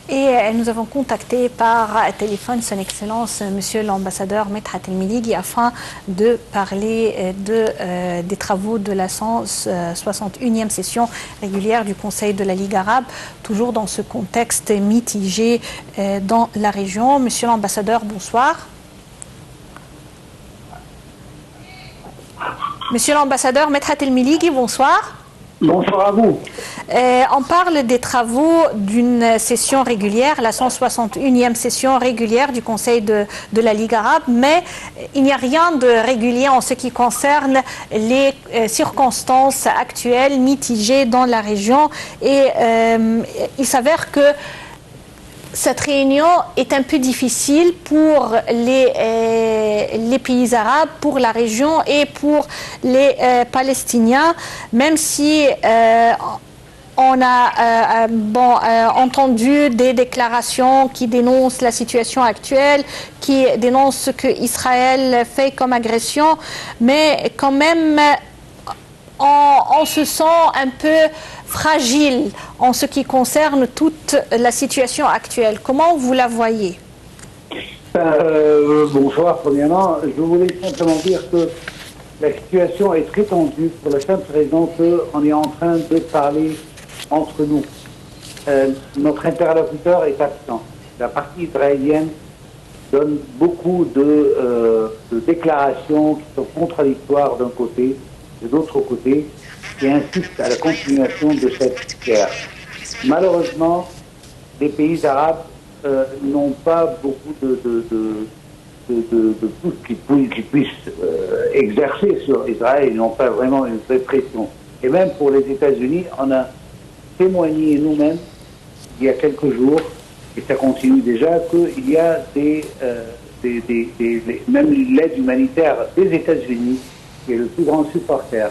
Et nous avons contacté par téléphone son Excellence Monsieur l'ambassadeur Medhat El Miligui afin de parler des travaux de la 161e session régulière du Conseil de la Ligue arabe, toujours dans ce contexte mitigé dans la région. Monsieur l'ambassadeur, bonsoir. Monsieur l'ambassadeur Medhat El Miligui, bonsoir. Bonsoir à vous. On parle des travaux d'une session régulière, la 161e session régulière du Conseil de la Ligue arabe, mais il n'y a rien de régulier en ce qui concerne les circonstances actuelles mitigées dans la région. Et il s'avère que cette réunion est un peu difficile pour les pays arabes, pour la région et pour les Palestiniens, même si on a entendu des déclarations qui dénoncent la situation actuelle, qui dénoncent ce que Israël fait comme agression, mais quand même on se sent un peu fragile en ce qui concerne toute la situation actuelle. Comment vous la voyez? Bonsoir, premièrement. Je voulais simplement dire que la situation est très tendue pour la simple raison qu'on est en train de parler entre nous. Notre interlocuteur est absent. La partie israélienne donne beaucoup de déclarations qui sont contradictoires d'un côté, de l'autre côté, qui insistent à la continuation de cette guerre. Malheureusement, les pays arabes n'ont pas beaucoup de tout qu'ils puissent exercer sur Israël. Ils n'ont pas vraiment une vraie pression. Et même pour les États-Unis, on a témoigné nous-mêmes, il y a quelques jours, et ça continue déjà, qu'il y a même l'aide humanitaire des États-Unis, qui est le plus grand supporter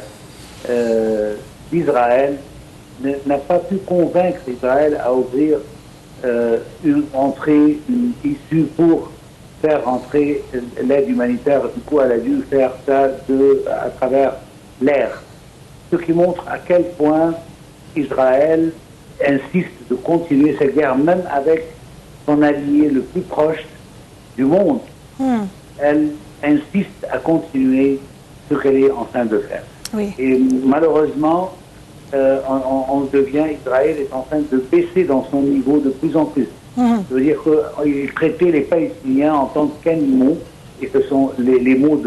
d'Israël, n'a pas pu convaincre Israël à ouvrir une entrée, une issue pour faire entrer l'aide humanitaire. Du coup, elle a dû faire ça à travers l'air. Ce qui montre à quel point Israël insiste de continuer cette guerre, même avec son allié le plus proche du monde. Elle insiste à continuer ce qu'elle est en train de faire. Oui. Et malheureusement, Israël est en train de baisser dans son niveau de plus en plus. Ça veut dire qu'il traitait les Palestiniens en tant qu'animaux, et que sont les mots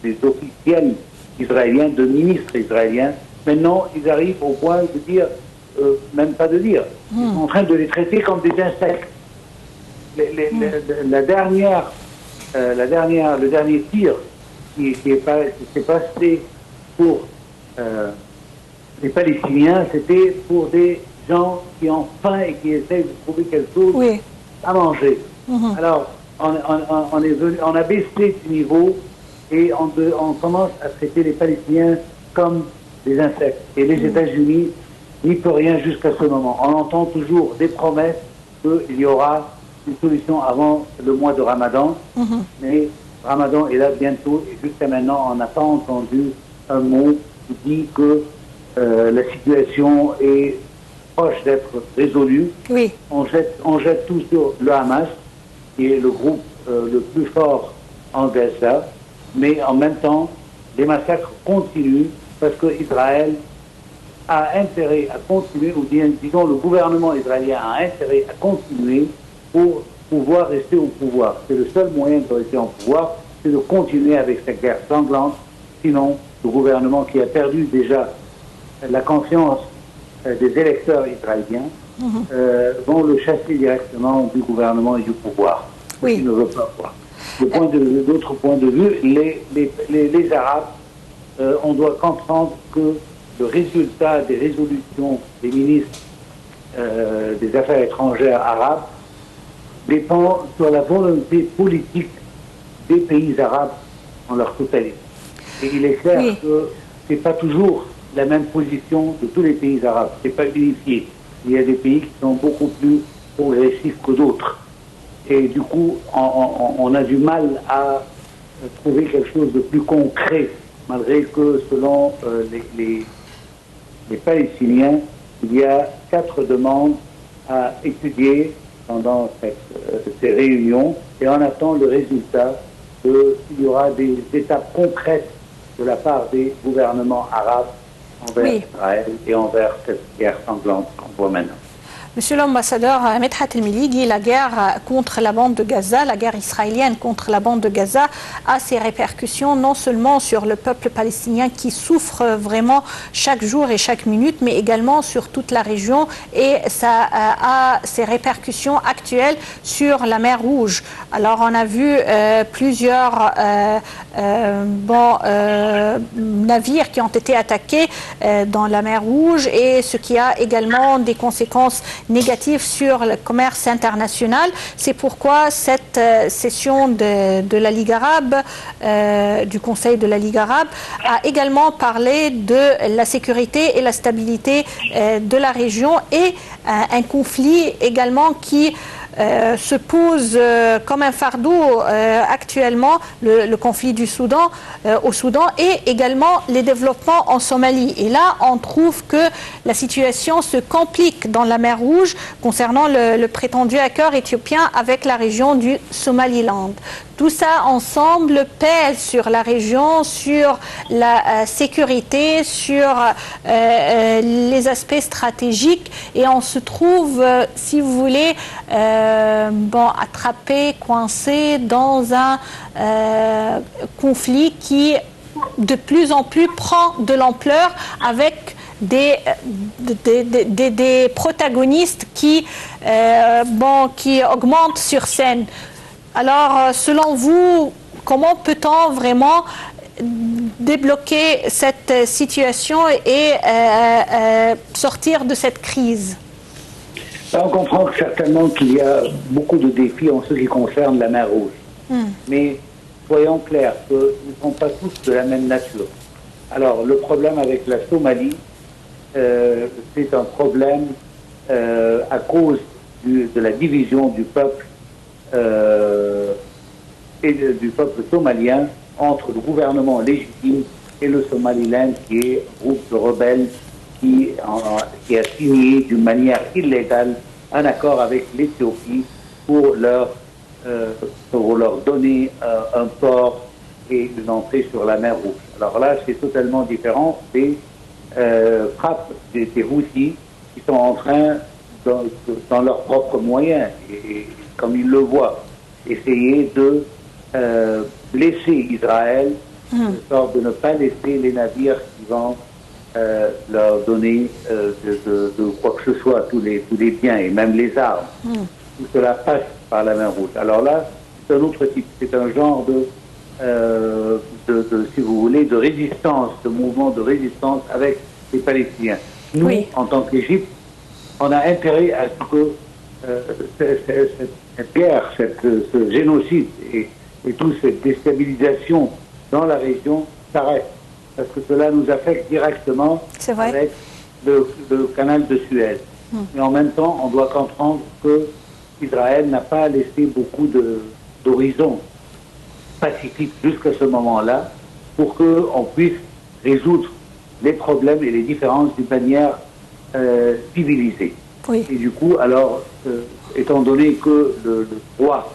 des officiels israéliens, de ministres israéliens. Maintenant, ils arrivent au point de dire, même pas de dire, ils sont en train de les traiter comme des insectes. Le dernier tir qui s'est passé pour les Palestiniens, c'était pour des gens qui ont faim et qui essayent de trouver quelque chose à manger. Alors, on a baissé du niveau et on commence à traiter les Palestiniens comme des insectes. Et les États-Unis n'y peuvent rien jusqu'à ce moment. On entend toujours des promesses qu'il y aura une solution avant le mois de Ramadan, mais Ramadan est là bientôt et jusqu'à maintenant, on n'a pas entendu un mot qui dit que la situation est proche d'être résolue. Oui. On jette tout sur le Hamas, qui est le groupe le plus fort en Gaza, mais en même temps, les massacres continuent parce qu'Israël a intérêt à continuer, ou bien, disons, le gouvernement israélien a intérêt à continuer pour pouvoir rester au pouvoir. C'est le seul moyen de rester au pouvoir, c'est de continuer avec cette guerre sanglante. Sinon, le gouvernement qui a perdu déjà la confiance des électeurs israéliens vont le chasser directement du gouvernement et du pouvoir. Oui. Il ne veut pas voir. D'autre point de vue, les Arabes, on doit comprendre que le résultat des résolutions des ministres des Affaires étrangères arabes dépend sur la volonté politique des pays arabes en leur totalité. Et il est clair que ce n'est pas toujours la même position de tous les pays arabes. Ce n'est pas unifié. Il y a des pays qui sont beaucoup plus progressifs que d'autres. Et du coup, on a du mal à trouver quelque chose de plus concret, malgré que selon les Palestiniens, il y a 4 demandes à étudier pendant ces réunions et on attend le résultat qu'il y aura des étapes concrètes de la part des gouvernements arabes envers Israël et envers cette guerre sanglante qu'on voit maintenant. Monsieur l'ambassadeur Medhat El-Melighi, la guerre contre la bande de Gaza, la guerre israélienne contre la bande de Gaza a ses répercussions non seulement sur le peuple palestinien qui souffre vraiment chaque jour et chaque minute, mais également sur toute la région et ça a ses répercussions actuelles sur la mer Rouge. Alors on a vu plusieurs navires qui ont été attaqués dans la mer Rouge et ce qui a également des conséquences négatives sur le commerce international. C'est pourquoi cette session de la Ligue arabe, du Conseil de la Ligue arabe, a également parlé de la sécurité et la stabilité de la région et un conflit également qui se pose comme un fardeau actuellement, le conflit du Soudan, au Soudan et également les développements en Somalie. Et là, on trouve que la situation se complique dans la mer Rouge concernant le prétendu accord éthiopien avec la région du Somaliland. Tout ça ensemble pèse sur la région, sur la sécurité, sur les aspects stratégiques et on se trouve, si vous voulez, attrapé, coincé dans un conflit qui de plus en plus prend de l'ampleur avec des protagonistes qui augmentent sur scène. Alors, selon vous, comment peut-on vraiment débloquer cette situation et sortir de cette crise? On comprend certainement qu'il y a beaucoup de défis en ce qui concerne la mer Rouge. Mais soyons clairs que nous ne sommes pas tous de la même nature. Alors, le problème avec la Somalie, c'est un problème à cause de la division du peuple et du peuple somalien entre le gouvernement légitime et le Somaliland, qui est un groupe de rebelles qui a signé d'une manière illégale un accord avec l'Éthiopie pour leur donner un port et une entrée sur la mer Rouge. Alors là, c'est totalement différent des frappes des Houthis qui sont en train, dans leurs propres moyens, et comme ils le voient, essayer de blesser Israël, de sorte de ne pas laisser les navires qui vont leur donner de quoi que ce soit, tous les biens et même les armes. Tout cela passe par la mer Rouge. Alors là, c'est un autre type, c'est un genre si vous voulez, de résistance, de mouvement de résistance avec les Palestiniens. Nous, en tant qu'Égypte, on a intérêt à ce que cette guerre, ce génocide et toute cette déstabilisation dans la région s'arrête. Parce que cela nous affecte directement avec le canal de Suez. Mais en même temps, on doit comprendre que Israël n'a pas laissé beaucoup d'horizons pacifiques jusqu'à ce moment-là pour qu'on puisse résoudre les problèmes et les différences d'une manière civilisée. Et du coup, alors, étant donné que le droit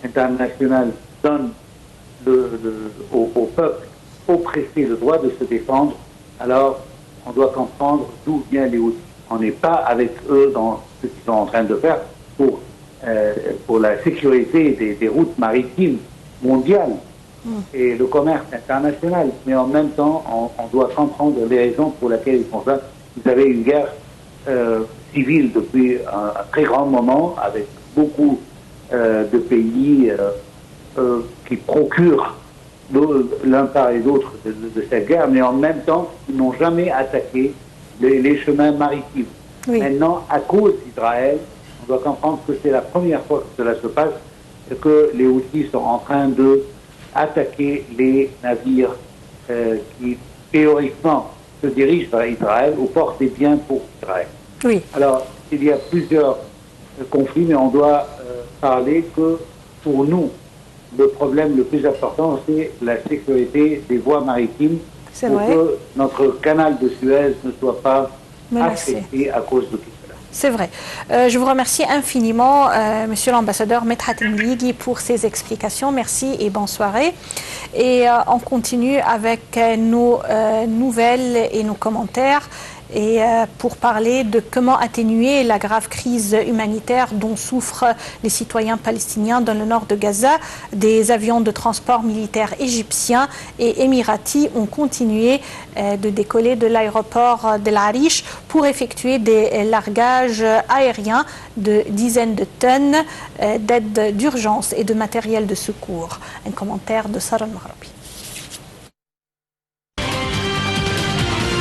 international donne au peuple oppressé le droit de se défendre, alors on doit comprendre d'où viennent les Houthis. On n'est pas avec eux dans ce qu'ils sont en train de faire pour la sécurité des routes maritimes mondiales et le commerce international. Mais en même temps, on doit comprendre les raisons pour lesquelles ils font ça. Vous avez une guerre civile depuis un très grand moment avec beaucoup de pays qui procurent l'un par et l'autre de cette guerre, mais en même temps, ils n'ont jamais attaqué les chemins maritimes. Maintenant, à cause d'Israël, on doit comprendre que c'est la première fois que cela se passe et que les Houthis sont en train d'attaquer les navires qui, théoriquement, se dirigent vers Israël ou portent des biens pour Israël. Alors, il y a plusieurs conflits, mais on doit parler que, pour nous, le problème le plus important, c'est la sécurité des voies maritimes pour que notre canal de Suez ne soit pas affecté à cause de tout cela. C'est vrai. Je vous remercie infiniment, Monsieur l'ambassadeur Medhat Mligui, pour ces explications. Merci et bonne soirée. Et on continue avec nos nouvelles et nos commentaires. Et pour parler de comment atténuer la grave crise humanitaire dont souffrent les citoyens palestiniens dans le nord de Gaza, des avions de transport militaire égyptiens et émiratis ont continué de décoller de l'aéroport de l'Arish pour effectuer des largages aériens de dizaines de tonnes d'aide d'urgence et de matériel de secours. Un commentaire de Sarah Al-Maghrabi.